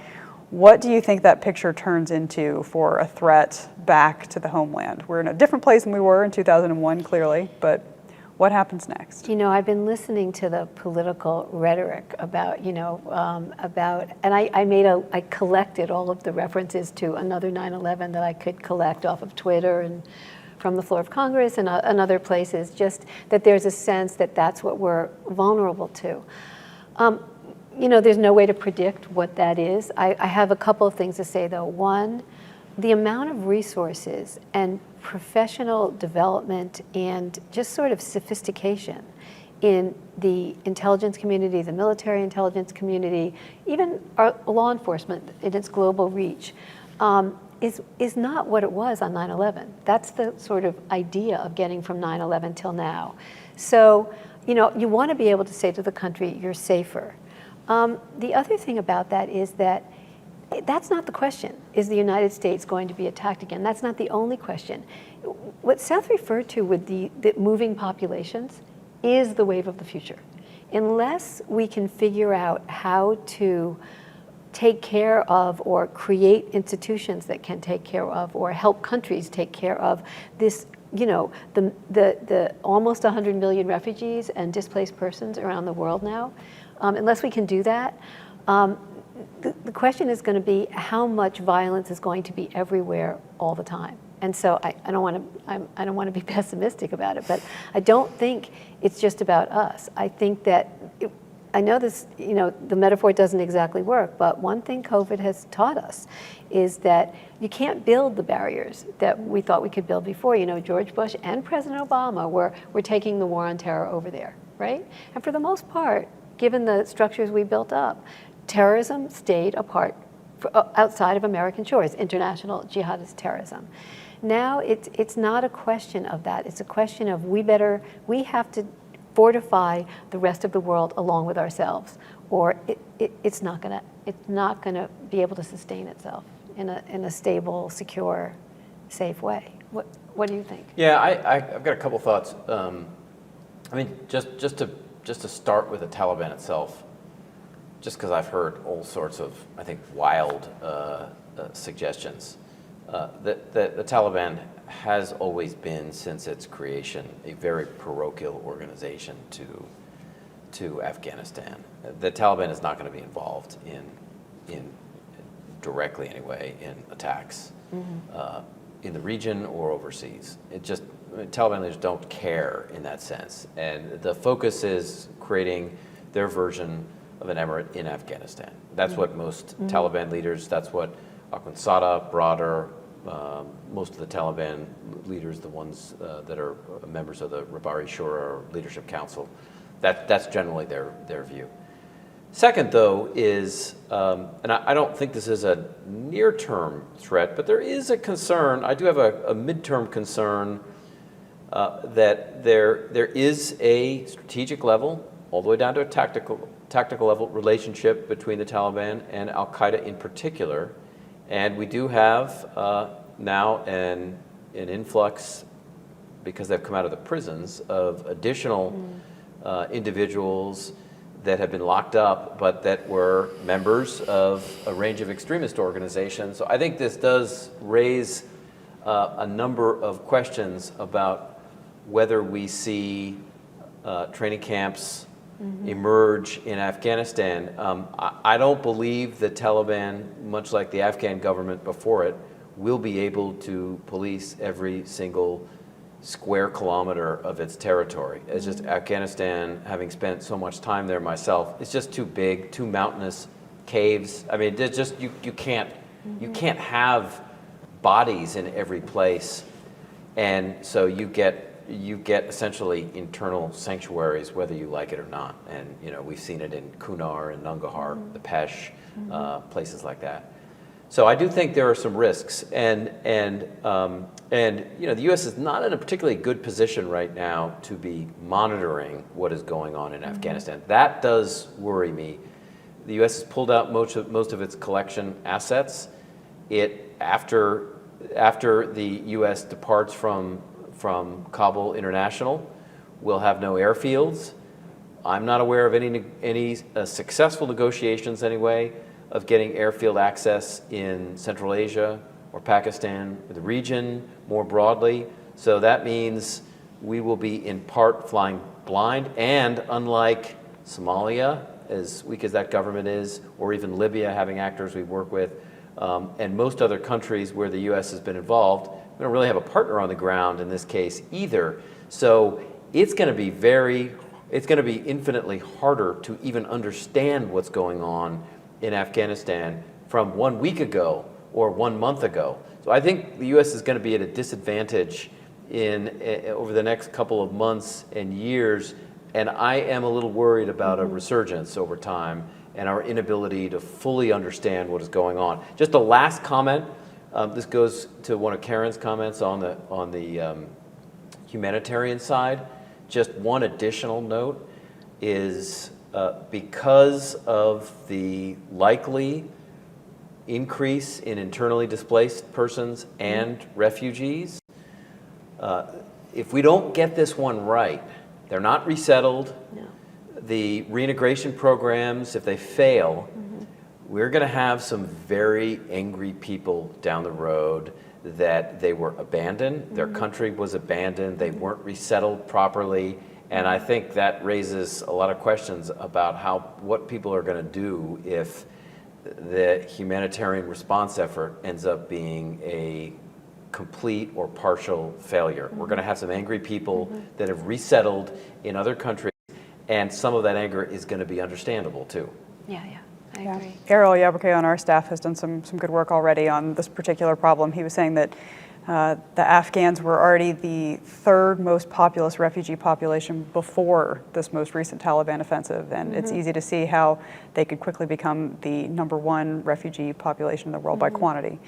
What do you think that picture turns into for a threat back to the homeland? We're in a different place than we were in 2001, clearly, but what happens next? I've been listening to the political rhetoric about, and I collected all of the references to another 9/11 that I could collect off of Twitter and from the floor of Congress and other places, just that there's a sense that that's what we're vulnerable to. There's no way to predict what that is. I have a couple of things to say, though. One, the amount of resources and professional development and just sort of sophistication in the intelligence community, the military intelligence community, even our law enforcement in its global reach, is not what it was on 9/11. That's the sort of idea of getting from 9/11 till now. So, you want to be able to say to the country, you're safer. The other thing about that is that that's not the question. Is the United States going to be attacked again? That's not the only question. What Seth referred to with the moving populations is the wave of the future. Unless we can figure out how to take care of or create institutions that can take care of or help countries take care of this, the almost 100 million refugees and displaced persons around the world now, unless we can do that, the question is going to be how much violence is going to be everywhere all the time. And so I don't want to be pessimistic about it, but I don't think it's just about us. I think that I know this, the metaphor doesn't exactly work, but one thing COVID has taught us is that you can't build the barriers that we thought we could build before. George Bush and President Obama were taking the war on terror over there, right? And for the most part, given the structures we built up, terrorism stayed apart outside of American shores, international jihadist terrorism. Now it's not a question of that. It's a question of we have to fortify the rest of the world along with ourselves, or it's not gonna be able to sustain itself in a stable, secure, safe way. What do you think? Yeah, I've got a couple thoughts. Just to start with the Taliban itself, just because I've heard all sorts of, I think, wild suggestions. That the Taliban has always been, since its creation, a very parochial organization to Afghanistan. The Taliban is not going to be involved in directly anyway in attacks. in the region or overseas. Taliban leaders don't care in that sense. And the focus is creating their version of an emirate in Afghanistan. That's what most Taliban leaders, that's what Akhundzada, broader, most of the Taliban leaders, the ones that are members of the Rabari Shura Leadership Council, that's generally their view. Second, though, is, and I don't think this is a near-term threat, but there is a concern, I do have a midterm concern that there is a strategic level, all the way down to a tactical level relationship between the Taliban and Al-Qaeda in particular. And we do have now an influx, because they've come out of the prisons, of additional individuals that have been locked up, but that were members of a range of extremist organizations. So I think this does raise a number of questions about whether we see training camps emerge in Afghanistan. I don't believe the Taliban, much like the Afghan government before it, will be able to police every single square kilometer of its territory. It's just Afghanistan, having spent so much time there myself, it's just too big, too mountainous, caves. I mean, there's just, you can't have bodies in every place. And so you get essentially internal sanctuaries, whether you like it or not. And we've seen it in Kunar and Nangarhar, the Pesh, places like that. So I do think there are some risks, and the U.S. is not in a particularly good position right now to be monitoring what is going on in Afghanistan. That does worry me. The U.S. has pulled out most of its collection assets. After the U.S. departs from Kabul International, we'll have no airfields. I'm not aware of any successful negotiations anyway of getting airfield access in Central Asia or Pakistan, or the region more broadly. So that means we will be in part flying blind, and unlike Somalia, as weak as that government is, or even Libya having actors we work with, and most other countries where the U.S. has been involved, we don't really have a partner on the ground in this case either. So it's going to be infinitely harder to even understand what's going on in Afghanistan from 1 week ago or 1 month ago. So I think the U.S. is going to be at a disadvantage over the next couple of months and years, and I am a little worried about a resurgence over time and our inability to fully understand what is going on. Just a last comment. This goes to one of Karen's comments on the humanitarian side. Just one additional note is because of the likely increase in internally displaced persons and refugees, if we don't get this one right, they're not resettled. No. The reintegration programs, if they fail, we're going to have some very angry people down the road that they were abandoned, their country was abandoned, they weren't resettled properly, and I think that raises a lot of questions about what people are going to do if the humanitarian response effort ends up being a complete or partial failure. We're going to have some angry people that have resettled in other countries, and some of that anger is going to be understandable too. Yeah, I agree. Errol Yabuke on our staff has done some good work already on this particular problem. He was saying that the Afghans were already the third most populous refugee population before this most recent Taliban offensive, and it's easy to see how they could quickly become the #1 refugee population in the world by quantity.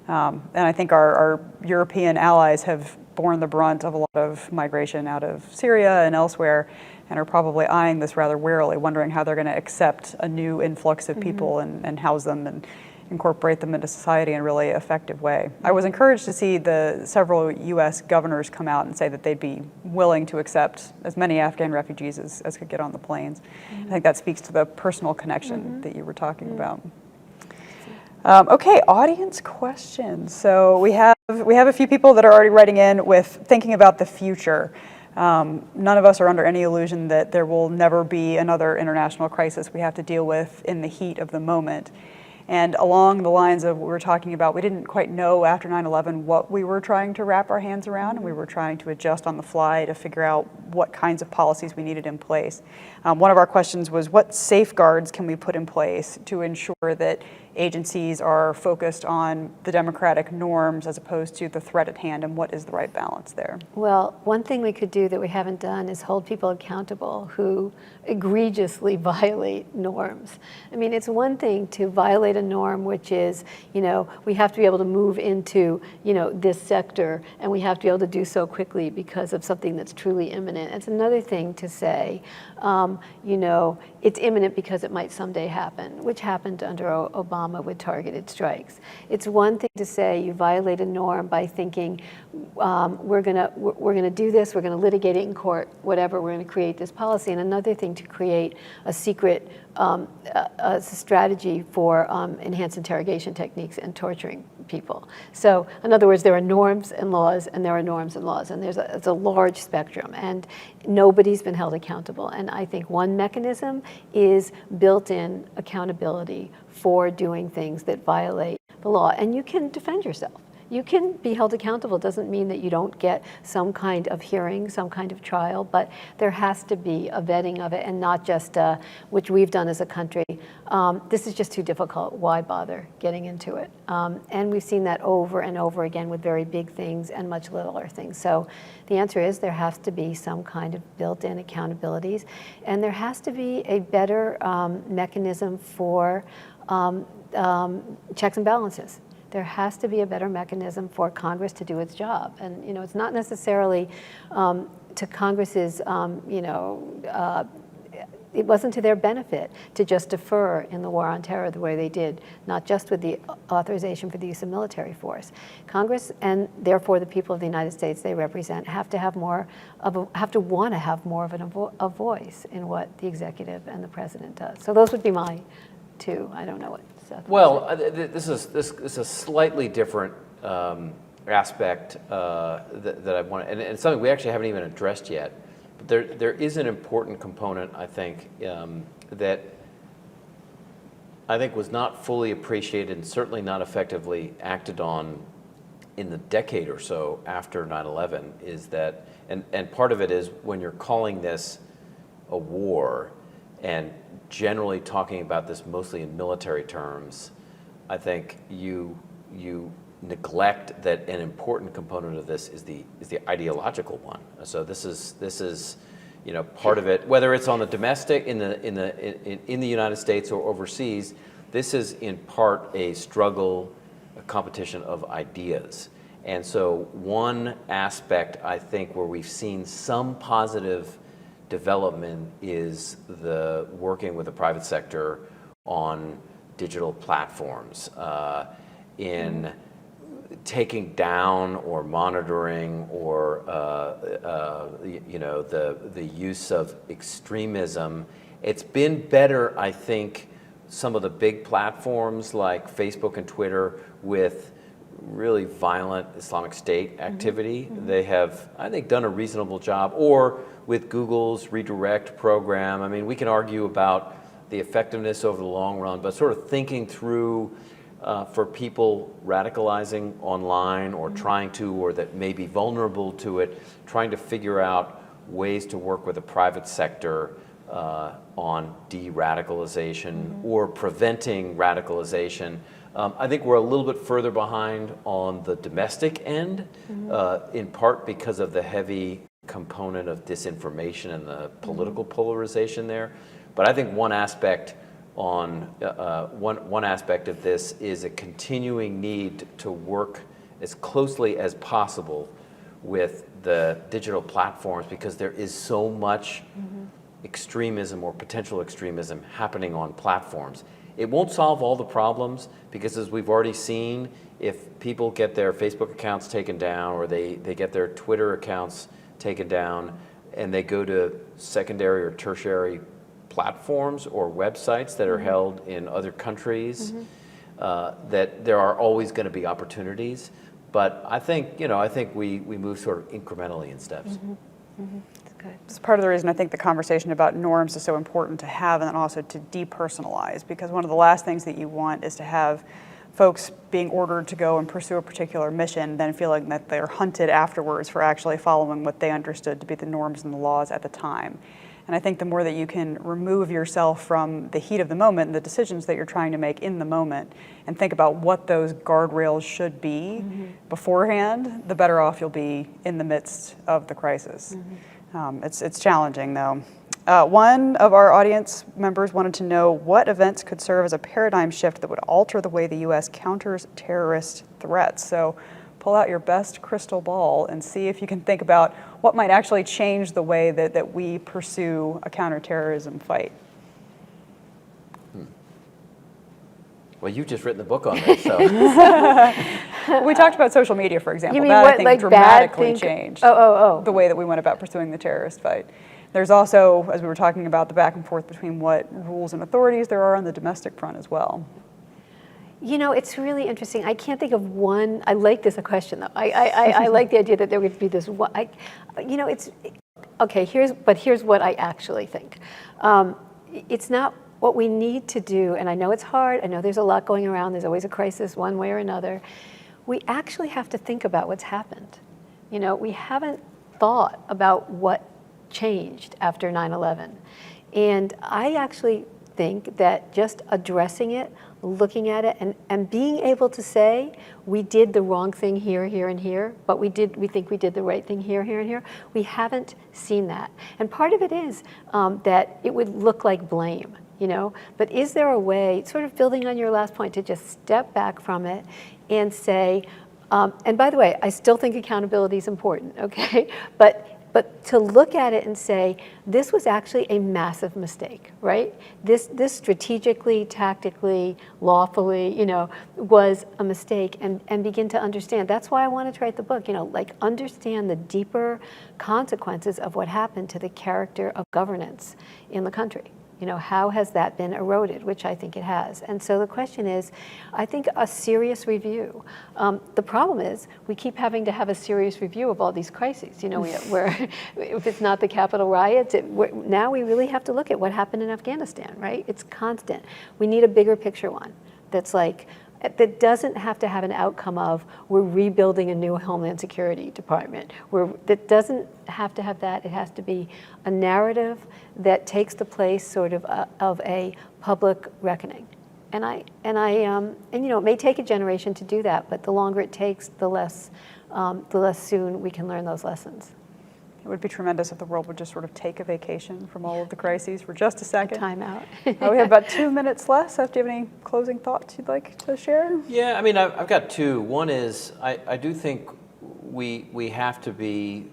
And I think our European allies have borne the brunt of a lot of migration out of Syria and elsewhere, and are probably eyeing this rather warily, wondering how they're going to accept a new influx of people and house them and incorporate them into society in a really effective way. I was encouraged to see the several U.S. governors come out and say that they'd be willing to accept as many Afghan refugees as could get on the planes. I think that speaks to the personal connection that you were talking about. Okay, audience questions. So we have a few people that are already writing in with thinking about the future. None of us are under any illusion that there will never be another international crisis we have to deal with in the heat of the moment. And along the lines of what we were talking about, we didn't quite know after 9/11 what we were trying to wrap our hands around, and we were trying to adjust on the fly to figure out what kinds of policies we needed in place. One of our questions was, what safeguards can we put in place to ensure that agencies are focused on the democratic norms as opposed to the threat at hand, and what is the right balance there? Well, one thing we could do that we haven't done is hold people accountable who egregiously violate norms. I mean, it's one thing to violate a norm, which is, we have to be able to move into, this sector, and we have to be able to do so quickly because of something that's truly imminent. It's another thing to say, it's imminent because it might someday happen, which happened under Obama with targeted strikes. It's one thing to say you violate a norm by thinking, we're gonna do this, we're gonna litigate it in court, whatever, we're gonna create this policy, and another thing to create a secret a strategy for enhanced interrogation techniques and torturing people. So in other words, there are norms and laws, and there are norms and laws, and it's a large spectrum, and nobody's been held accountable. And I think one mechanism is built-in accountability for doing things that violate the law, and you can defend yourself. You can be held accountable. It doesn't mean that you don't get some kind of hearing, some kind of trial, but there has to be a vetting of it, and not just, which we've done as a country. This is just too difficult. Why bother getting into it? And we've seen that over and over again with very big things and much littler things. So the answer is there has to be some kind of built-in accountabilities, and there has to be a better mechanism for checks and balances. There has to be a better mechanism for Congress to do its job. And, it's not necessarily to Congress's, it wasn't to their benefit to just defer in the war on terror the way they did, not just with the authorization for the use of military force. Congress, and therefore the people of the United States they represent, have to want to have more of a voice in what the executive and the president does. So those would be my two. I don't know what Seth. Well, this is a slightly different aspect that I want, and it's something we actually haven't even addressed yet. But there is an important component, I think, that I think was not fully appreciated and certainly not effectively acted on in the decade or so after 9/11. Is that, and part of it is when you're calling this a war, and generally talking about this mostly in military terms, I think you neglect that an important component of this is the ideological one. So this is part of it, whether it's on the domestic in the United States or overseas. This is in part a struggle, a competition of ideas. And so one aspect I think where we've seen some positive development is the working with the private sector on digital platforms in taking down or monitoring or the use of extremism. It's been better, I think, some of the big platforms like Facebook and Twitter with really violent Islamic State activity. Mm-hmm. They have, I think, done a reasonable job. Or with Google's redirect program. I mean, we can argue about the effectiveness over the long run, but sort of thinking through for people radicalizing online or trying to, or that may be vulnerable to it, trying to figure out ways to work with the private sector on de-radicalization or preventing radicalization. I think we're a little bit further behind on the domestic end, in part because of the heavy component of disinformation and the political polarization there. But I think one aspect of this is a continuing need to work as closely as possible with the digital platforms, because there is so much extremism or potential extremism happening on platforms. It won't solve all the problems, because as we've already seen, if people get their Facebook accounts taken down or they get their Twitter accounts taken down and they go to secondary or tertiary platforms or websites that are held in other countries, that there are always going to be opportunities. But I think, we move sort of incrementally in steps. Good. It's part of the reason I think the conversation about norms is so important to have, and then also to depersonalize, because one of the last things that you want is to have folks being ordered to go and pursue a particular mission, then feeling that they're hunted afterwards for actually following what they understood to be the norms and the laws at the time. And I think the more that you can remove yourself from the heat of the moment and the decisions that you're trying to make in the moment and think about what those guardrails should be beforehand, the better off you'll be in the midst of the crisis. It's challenging, though. One of our audience members wanted to know what events could serve as a paradigm shift that would alter the way the U.S. counters terrorist threats. So pull out your best crystal ball and see if you can think about what might actually change the way that we pursue a counterterrorism fight. Well, you've just written the book on this, so. We talked about social media, for example. You mean that, what, I think, like dramatically bad changed the way that we went about pursuing the terrorist fight. There's also, as we were talking about, the back and forth between what rules and authorities there are on the domestic front as well. You know, it's really interesting. I can't think of one. I like this question, though. I like the idea that there would be this one. You know, it's, okay, here's what I actually think. It's not what we need to do, and I know it's hard. I know there's a lot going around. There's always a crisis one way or another. We actually have to think about what's happened. You know, we haven't thought about what changed after 9/11. And I actually think that just addressing it, looking at it, and being able to say, we did the wrong thing here, here, and here, but we think we did the right thing here, here, and here. We haven't seen that. And part of it is that it would look like blame, you know? But is there a way, sort of building on your last point, to just step back from it and say, and by the way, I still think accountability is important, okay? But to look at it and say, this was actually a massive mistake, right? This strategically, tactically, lawfully, you know, was a mistake, and begin to understand. That's why I wanted to write the book, you know, like understand the deeper consequences of what happened to the character of governance in the country. You know, how has that been eroded, which I think it has. And so the question is, I think a serious review. The problem is we keep having to have a serious review of all these crises. You know, where if it's not the Capitol riots, now we really have to look at what happened in Afghanistan, right? It's constant. We need a bigger picture one that's like, that doesn't have to have an outcome of we're rebuilding a new Homeland Security department. That doesn't have to have that. It has to be a narrative that takes the place sort of a public reckoning. And you know, it may take a generation to do that, but the longer it takes, the less soon we can learn those lessons. It would be tremendous if the world would just sort of take a vacation from all of the crises for just a second. A time out. We have about 2 minutes left. Seth, do you have any closing thoughts you'd like to share? Yeah, I mean, I've got two. One is I do think we have to be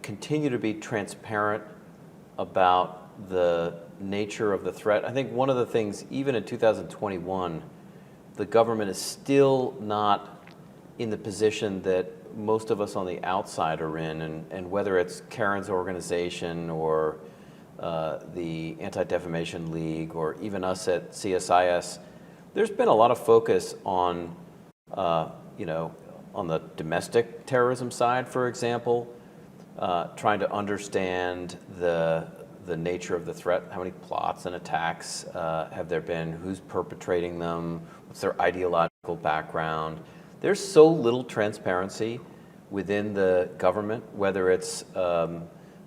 continue to be transparent about the nature of the threat. I think one of the things, even in 2021, the government is still not in the position that most of us on the outside are in, and whether it's Karen's organization or the Anti-Defamation League or even us at CSIS, there's been a lot of focus on, you know, on the domestic terrorism side, for example, trying to understand the nature of the threat. How many plots and attacks have there been? Who's perpetrating them? What's their ideological background? There's so little transparency within the government, whether it's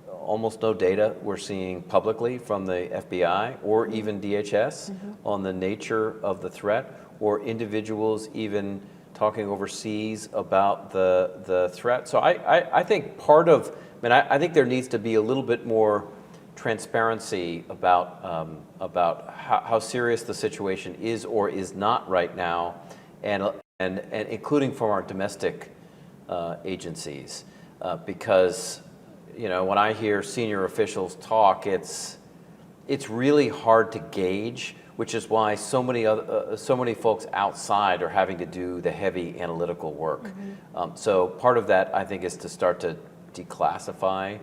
almost no data we're seeing publicly from the FBI or even DHS on the nature of the threat, or individuals even talking overseas about the threat. So I think part of, I think there needs to be a little bit more transparency about how serious the situation is or is not right now, and including from our domestic agencies, because, you know, when I hear senior officials talk, it's really hard to gauge, which is why so many folks outside are having to do the heavy analytical work. So part of that, I think, is to start to declassify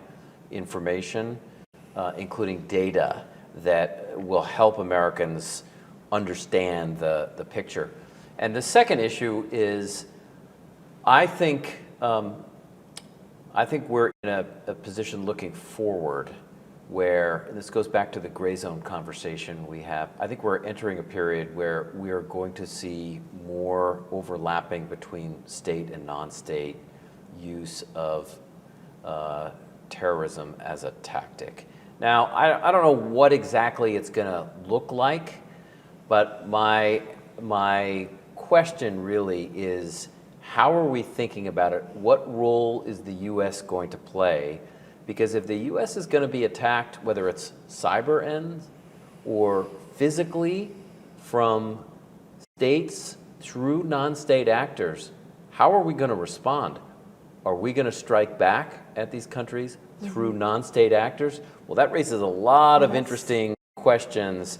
information, including data that will help Americans understand the picture. And the second issue is, I think I think we're in a position looking forward where, and this goes back to the gray zone conversation we have, I think we're entering a period where we are going to see more overlapping between state and non-state use of terrorism as a tactic. Now, I don't know what exactly it's going to look like, but my question really is, how are we thinking about it? What role is the U.S. going to play? Because if the U.S. is going to be attacked, whether it's cyber ends or physically from states through non-state actors, how are we going to respond? Are we going to strike back at these countries through non-state actors? Well, that raises a lot of interesting questions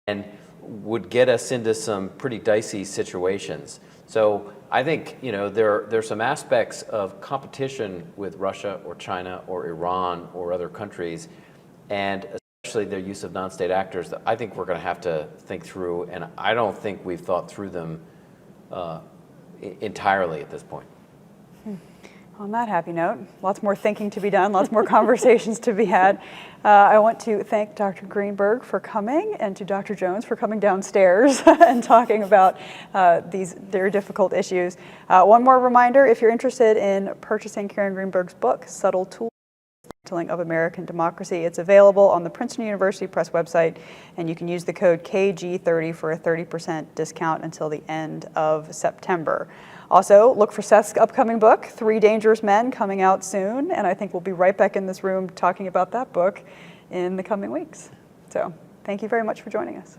and would get us into some pretty dicey situations. So I think, you know, there's some aspects of competition with Russia or China or Iran or other countries, and especially their use of non-state actors, that I think we're going to have to think through, and I don't think we've thought through them entirely at this point. On that happy note, lots more thinking to be done, lots more conversations to be had. I want to thank Dr. Greenberg for coming, and to Dr. Jones for coming downstairs and talking about these very difficult issues. One more reminder, if you're interested in purchasing Karen Greenberg's book, Subtle Tools of American Democracy, it's available on the Princeton University Press website, and you can use the code KG30 for a 30% discount until the end of September. Also, look for Seth's upcoming book, 3 Dangerous Men, coming out soon, and I think we'll be right back in this room talking about that book in the coming weeks. So, thank you very much for joining us.